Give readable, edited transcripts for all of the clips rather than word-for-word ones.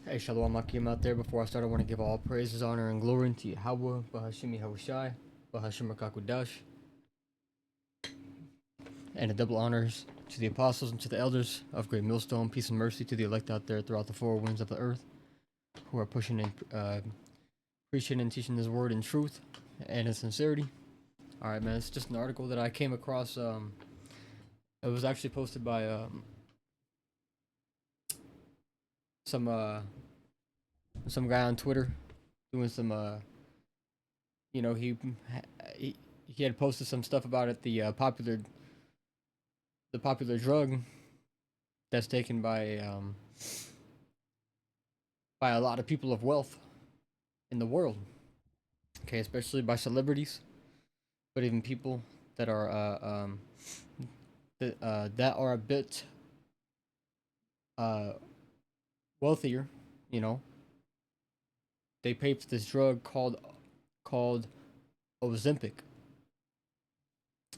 Hey, Shalom Akim out there. Before I start, I want to give all praises, honor, and glory to Yahweh, Bahashimi Hawashai, Bahashim Rakakudash, and the double honors to the apostles and to the elders of Great Millstone. Peace and mercy to the elect out there throughout the four winds of the earth who are pushing and preaching and teaching this word in truth and in sincerity. All right, man. It's just an article that I came across. It was actually posted by some some guy on Twitter doing some you know he he had posted some stuff about it, the popular drug that's taken by a lot of people of wealth in the world. Okay, especially by celebrities, but even people that are that are a bit uh wealthier. You know, they pay for this drug called Ozempic.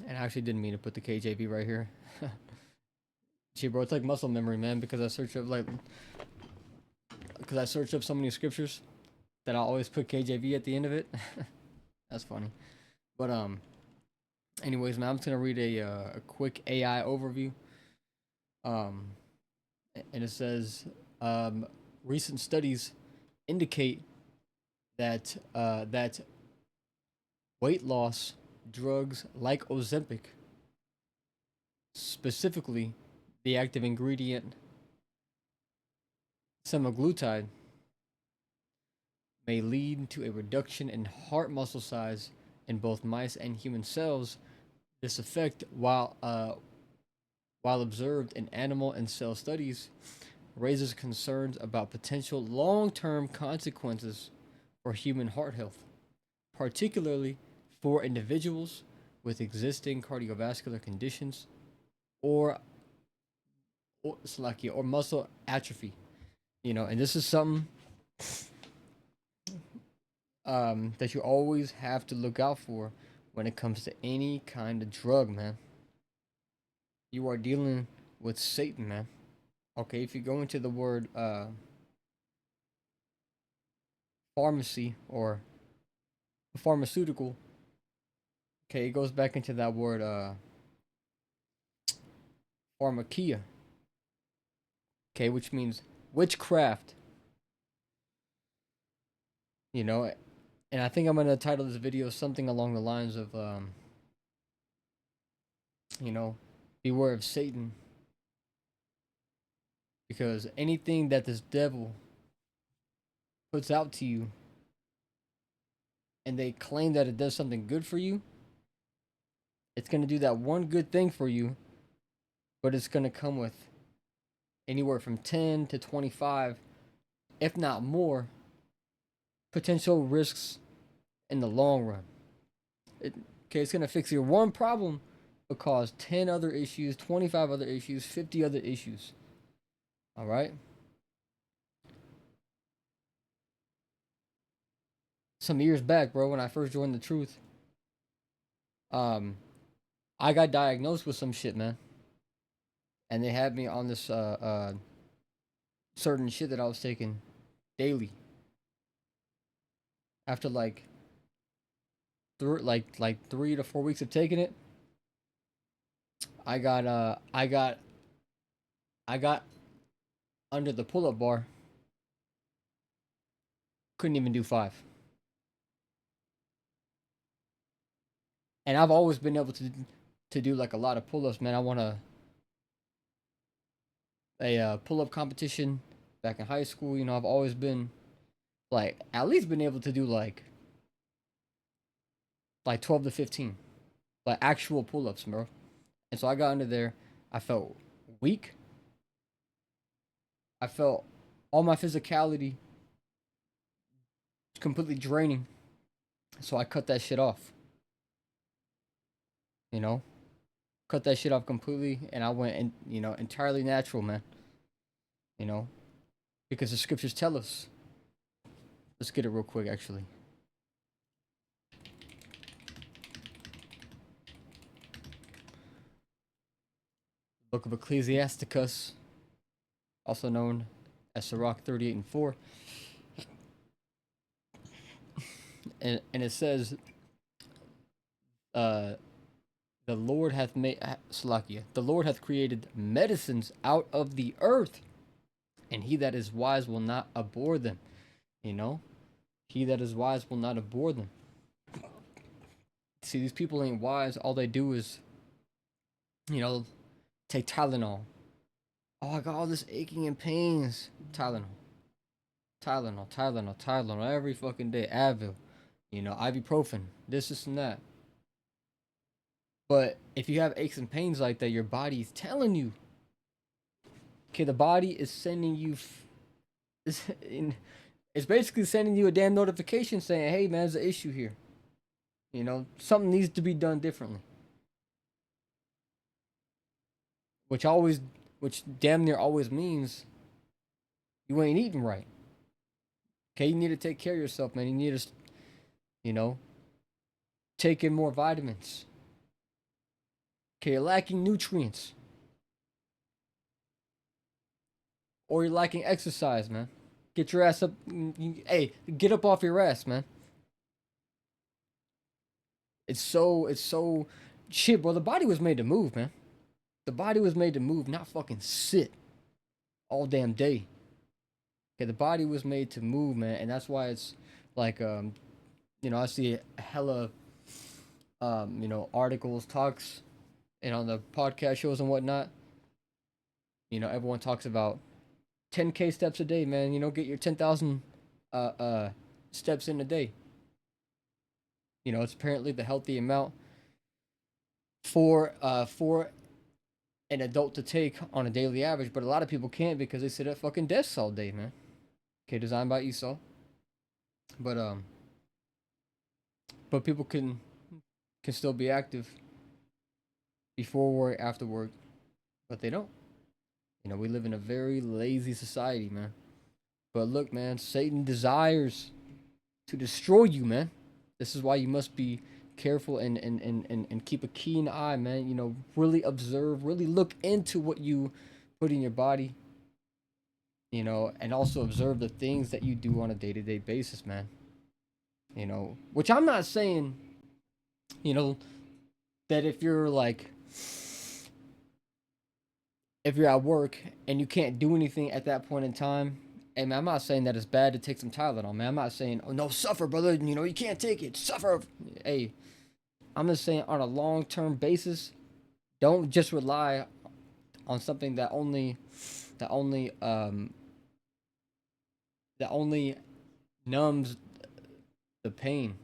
And I actually didn't mean to put the KJV right here. Gee, bro, it's like muscle memory, man. Because I search up so many scriptures that I always put KJV at the end of it. That's funny. But anyways, man, I'm just gonna read a quick AI overview. Um, and it says, um, recent studies indicate that weight loss drugs like Ozempic, specifically the active ingredient semaglutide, may lead to a reduction in heart muscle size in both mice and human cells. This effect, while observed in animal and cell studies, raises concerns about potential long-term consequences for human heart health, particularly for individuals with existing cardiovascular conditions or or muscle atrophy. You know, and this is something that you always have to look out for when it comes to any kind of drug, man. You are dealing with Satan, man. Okay, if you go into the word pharmacy or pharmaceutical, okay, it goes back into that word pharmakia, okay, which means witchcraft, you know. And I think I'm gonna title this video something along the lines of you know, beware of Satan, because anything that this devil puts out to you and they claim that it does something good for you, it's gonna do that one good thing for you, but it's gonna come with anywhere from 10 to 25, if not more, potential risks in the long run. Okay, it's gonna fix your one problem, but cause 10 other issues, 25 other issues, 50 other issues. All right. Some years back, bro, when I first joined the truth, um, I got diagnosed with some shit, man, and they had me on this certain shit that I was taking daily. After like 3 to 4 weeks of taking it, I got I got under the pull-up bar. Couldn't even do 5. And I've always been able to do like a lot of pull-ups, man. I won a pull-up competition back in high school. You know, I've always been like at least been able to do like 12 to 15 like actual pull-ups, bro. And so I got under there. I felt weak. I felt all my physicality completely draining. So I cut that shit off. You know, cut that shit off completely, and I went and entirely natural, man. You know, because the scriptures tell us. Let's get it real quick, actually. Book of Ecclesiasticus, also known at Sirach 38:4, and it says, uh, the Lord hath made Salakia. The Lord hath created medicines out of the earth, and he that is wise will not abhor them. You know, he that is wise will not abhor them. See, these people ain't wise. All they do is, you know, take Tylenol. Oh, I got all this aching and pains. Tylenol, Tylenol, Tylenol, Tylenol every fucking day. Advil, you know, ibuprofen, this and that. But if you have aches and pains like that, your body is telling you. Okay, the body is sending you. It's basically sending you a damn notification saying, "Hey, man, there's an issue here. You know, something needs to be done differently." Which always, which damn near always means you ain't eating right. Okay, you need to take care of yourself, man. You need to, you know, take in more vitamins. Okay, you're lacking nutrients, or you're lacking exercise, man. Get your ass up. Hey, get up off your ass, man. It's so shit, bro. The body was made to move, man. The body was made to move, not fucking sit all damn day. Okay, the body was made to move, man, and that's why it's like, you know, I see hella, you know, articles, talks, and on the podcast shows and whatnot. You know, everyone talks about 10K steps a day, man. You know, get your 10,000 uh uh steps in a day. You know, it's apparently the healthy amount for an adult to take on a daily average, but a lot of people can't because they sit at fucking desks all day, man. Okay, designed by Esau. But but people can still be active before work, after work, but they don't. You know, we live in a very lazy society, man. But look, man, Satan desires to destroy you, man. This is why you must be careful and keep a keen eye, man. You know, really observe, really look into what you put in your body, you know, and also observe the things that you do on a day-to-day basis, man. You know, which I'm not saying, you know, that if you're like, if you're at work and you can't do anything at that point in time, hey man, I'm not saying that it's bad to take some Tylenol, man. I'm not saying, oh no, suffer, brother. You know, you can't take it, suffer. Hey, I'm just saying on a long-term basis, don't just rely on something that only um that only numbs the pain.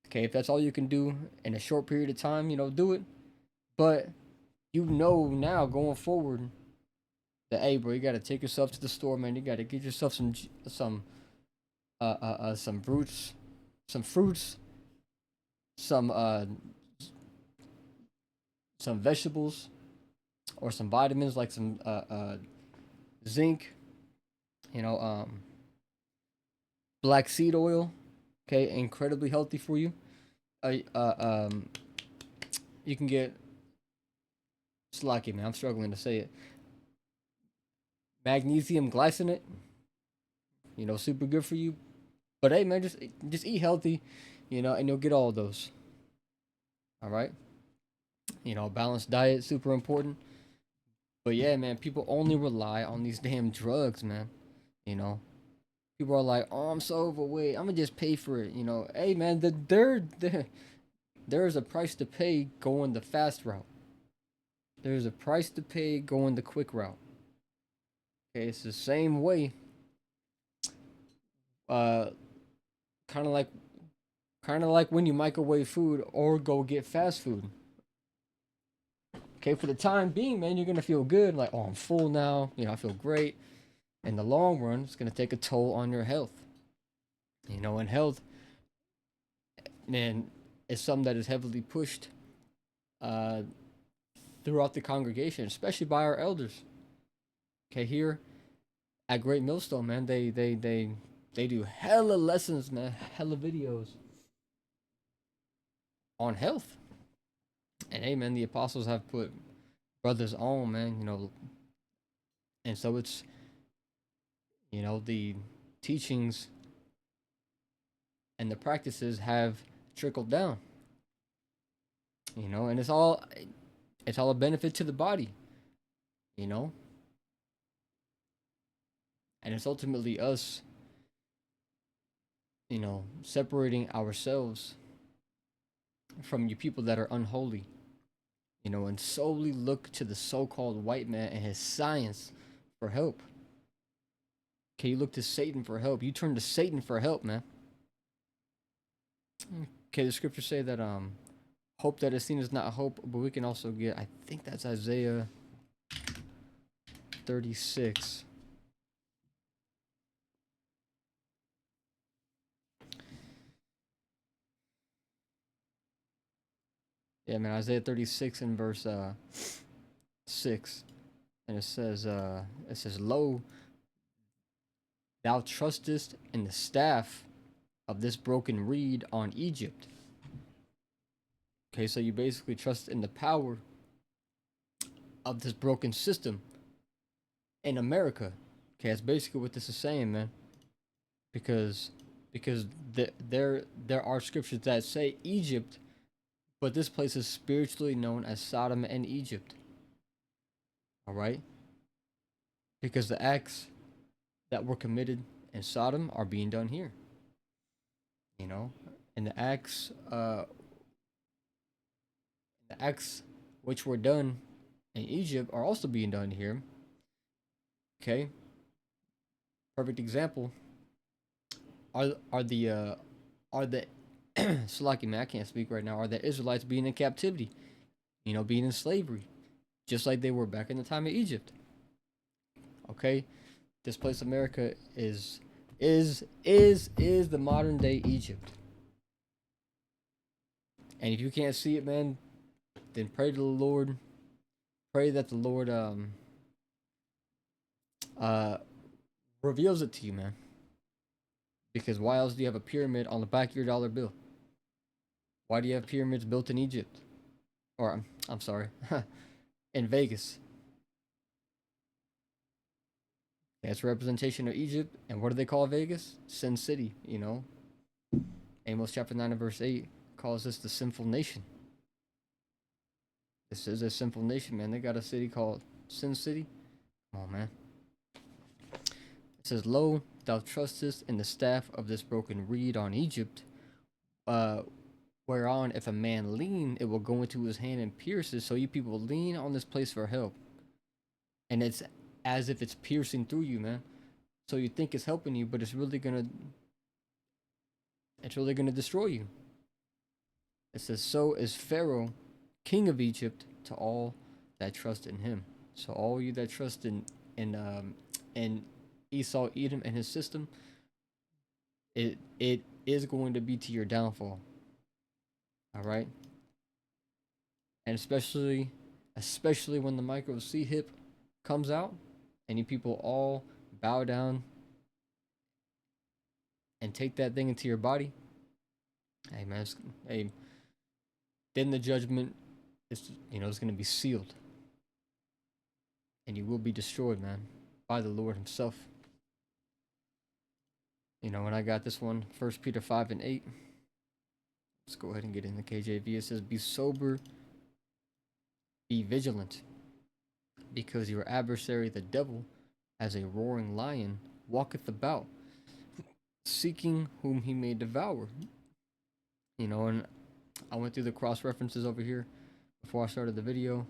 Okay, if that's all you can do in a short period of time, you know, do it. But you know now going forward that, hey, bro, you gotta take yourself to the store, man. You gotta get yourself some fruits, some some vegetables, or some vitamins like some zinc. You know, black seed oil. Okay, incredibly healthy for you. Uh, uh um, you can get slacky, man. I'm struggling to say it. Magnesium glycinate. You know, super good for you. But hey, man, just eat healthy. You know, and you'll get all of those. All right. You know, balanced diet super important. But yeah, man, people only rely on these damn drugs, man. You know, people are like, "Oh, I'm so overweight. I'm gonna just pay for it." You know, hey, man, there's a price to pay going the fast route. There's a price to pay going the quick route. Okay, it's the same way. Uh, kind of like, kind of like when you microwave food or go get fast food. Okay, for the time being, man, you're gonna feel good. Like, oh, I'm full now. You know, I feel great. In the long run, it's gonna take a toll on your health. You know, and health, man, is something that is heavily pushed uh, throughout the congregation, especially by our elders. Okay, here at Great Millstone, man, they do hella lessons, man, hella videos on health. And hey, man, the apostles have put brothers on, man. You know, And so it's, the teachings and the practices have trickled down, and it's all a benefit to the body, you know, and it's ultimately us, separating ourselves from you people that are unholy, and solely look to the so-called white man and his science for help. Okay, you look to Satan for help. You turn to Satan for help, man. Okay, the scriptures say that hope that is seen is not hope, but we can also get, I think that's Isaiah 36. Yeah, man, Isaiah 36 and verse 6. And it says, Lo, thou trustest in the staff of this broken reed on Egypt. Okay, so you basically trust in the power of this broken system in America. Okay, that's basically what this is saying, man. Because there are scriptures that say Egypt, but this place is spiritually known as Sodom and Egypt. All right? Because the acts that were committed in Sodom are being done here. And the acts which were done in Egypt are also being done here. Okay? Perfect example are the Salaki, man, I can't speak right now. Are the Israelites being in captivity? Being in slavery, just like they were back in the time of Egypt. Okay, this place America is the modern day Egypt. And if you can't see it, man, then pray to the Lord. Pray that the Lord uh reveals it to you, man. Because why else do you have a pyramid on the back of your dollar bill? Why do you have pyramids built in Egypt? Or I'm sorry, in Vegas. That's a representation of Egypt. And what do they call Vegas? Sin City, Amos chapter 9 and verse 8 calls this the sinful nation. This is a sinful nation, man. They got a city called Sin City. Come on, man. It says, Lo, thou trustest in the staff of this broken reed on Egypt, whereon if a man lean, it will go into his hand and pierce it. So you people lean on this place for help. And it's as if it's piercing through you, man. So you think it's helping you, but it's really gonna destroy you. It says, So is Pharaoh, king of Egypt, to all that trust in him. So all you that trust in Esau, Edom, and his system, it is going to be to your downfall. All right, and especially when the micro C hip comes out, and you people all bow down and take that thing into your body. Hey man, then the judgment is it's gonna be sealed, and you will be destroyed, man, by the Lord Himself. When I got this one, 1 Peter 5 and 8. Let's go ahead and get in the KJV. It says, Be sober, be vigilant, because your adversary, the devil, as a roaring lion, walketh about, seeking whom he may devour. And I went through the cross references over here before I started the video.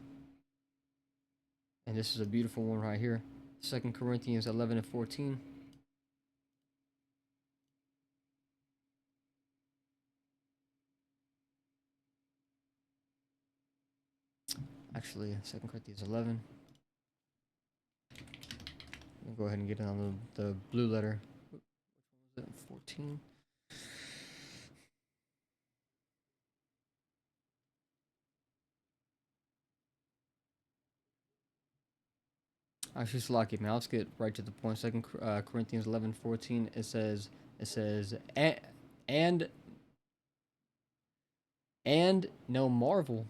And this is a beautiful one right here. 2 Corinthians 11 and 14. Actually, 2 Corinthians 11. I'll go ahead and get it on the blue letter. Which one was it? 14. Actually, it's lucky, man. Let's get right to the point. 2 Corinthians 11:14. It says, and no marvel,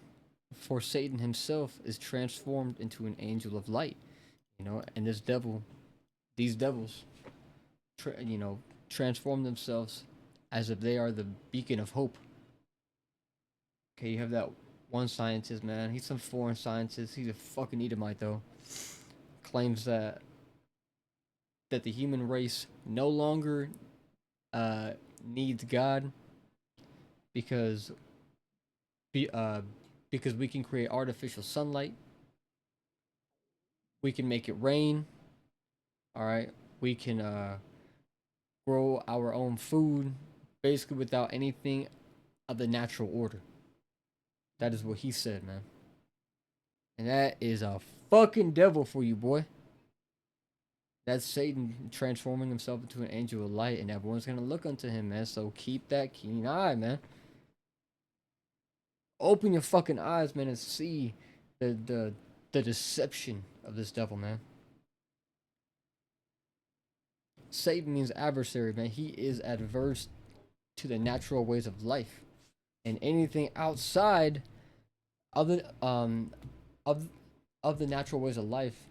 for Satan himself is transformed into an angel of light. You know, and this devil, these devils, you know, transform themselves as if they are the beacon of hope. Okay, you have that one scientist, man. He's some foreign scientist. He's a fucking Edomite, though. Claims that the human race no longer uh, needs God because be, uh, because we can create artificial sunlight. We can make it rain. All right, we can grow our own food, basically without anything of the natural order. That is what he said, man. And that is a fucking devil for you, boy. That's Satan transforming himself into an angel of light, and everyone's gonna look unto him, man. So keep that keen eye, man. Open your fucking eyes, man, and see the deception of this devil, man. Satan means adversary, man. He is adverse to the natural ways of life, and anything outside of the of of the natural ways of life,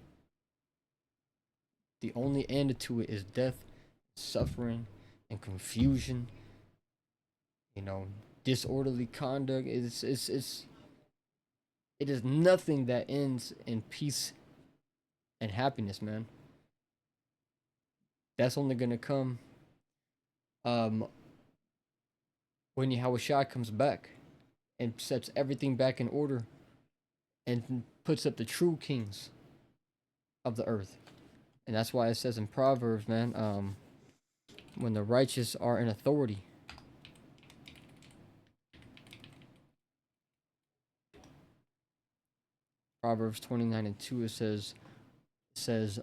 the only end to it is death, suffering, and confusion. You know, disorderly conduct. It is nothing that ends in peace and happiness, man. That's only gonna come um when Yahushua comes back and sets everything back in order and puts up the true kings of the earth. And that's why it says in Proverbs, man, when the righteous are in authority. Proverbs 29:2, it says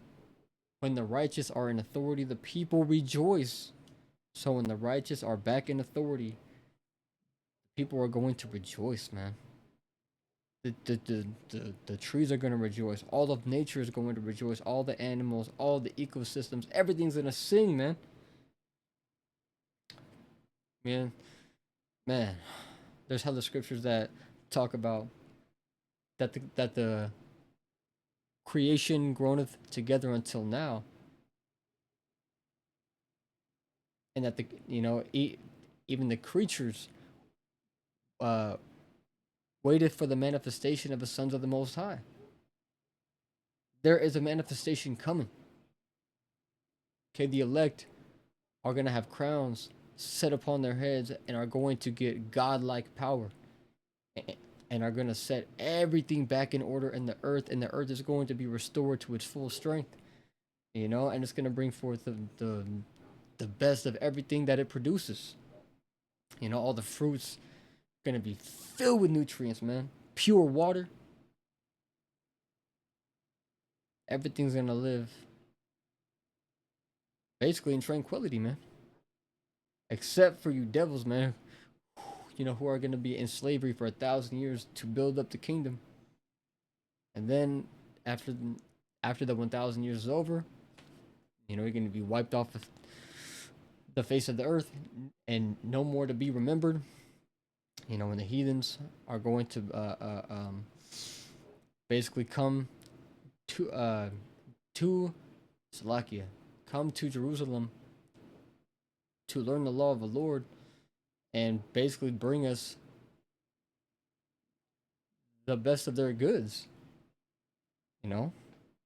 when the righteous are in authority, the people rejoice. So when the righteous are back in authority, people are going to rejoice, man. The trees are going to rejoice. All of nature is going to rejoice. All the animals, all the ecosystems, everything's going to sing, man. Man, man. There's other scriptures that talk about that the creation groaneth together until now, and that the even the creatures uh waited for the manifestation of the sons of the Most High. There is a manifestation coming. Okay, the elect are going to have crowns set upon their heads and are going to get godlike power and are going to set everything back in order in the earth, and the earth is going to be restored to its full strength, you know, and it's going to bring forth the best of everything that it produces. You know, all the fruits going to be filled with nutrients, man. Pure water. Everything's going to live basically in tranquility, man. Except for you devils, man. You know, who are going to be in slavery for 1,000 years to build up the kingdom. And then after the 1,000 years is over, you know, you're going to be wiped off the face of the earth and no more to be remembered. You know, when the heathens are going to basically come to Salakia, come to Jerusalem to learn the law of the Lord and basically bring us the best of their goods. You know,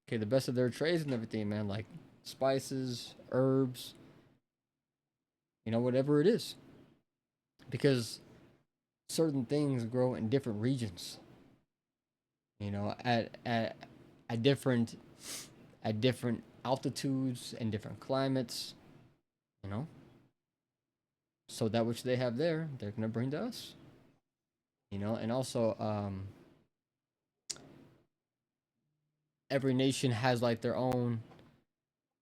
okay, the best of their trades and everything, man, like spices, herbs, you know, whatever it is, because certain things grow in different regions. You know, at different altitudes and different climates. You know, so that which they have there, they're gonna bring to us. You know, and also every nation has like their own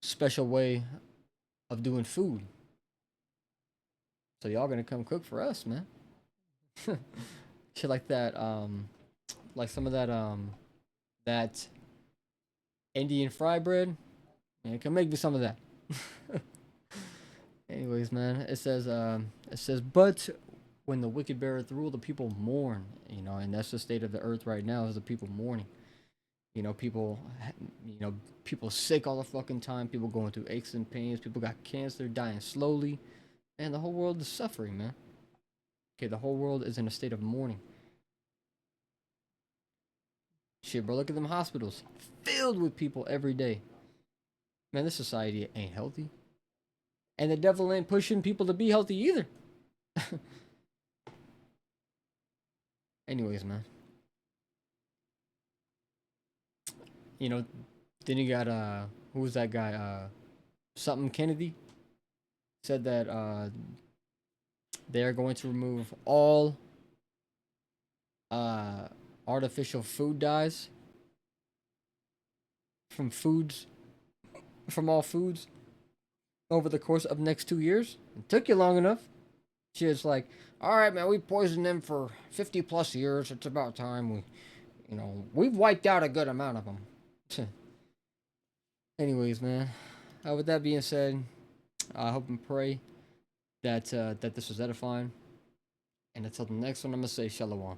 special way of doing food. So y'all gonna come cook for us, man. Shit like that, like some of that Indian fry bread. Man, come make me some of that. Anyways, man, it says, but when the wicked beareth rule, the people mourn. You know, and that's the state of the earth right now, is the people mourning. People, you know, people sick all the fucking time. People going through aches and pains. People got cancer, dying slowly, and the whole world is suffering, man. Okay, the whole world is in a state of mourning. Shit, bro, look at them hospitals filled with people every day. Man, this society ain't healthy, and the devil ain't pushing people to be healthy either. Anyways, man, you know, then you got who was that guy? Something Kennedy said that they are going to remove all uh artificial food dyes from foods from all foods over the course of the next 2 years. It took you long enough. She was like, "All right, man, we poisoned them for 50 plus years. It's about time we've wiped out a good amount of them." Anyways, man, with that being said, I hope and pray that this was edifying. And until the next one, I'm gonna say shalom.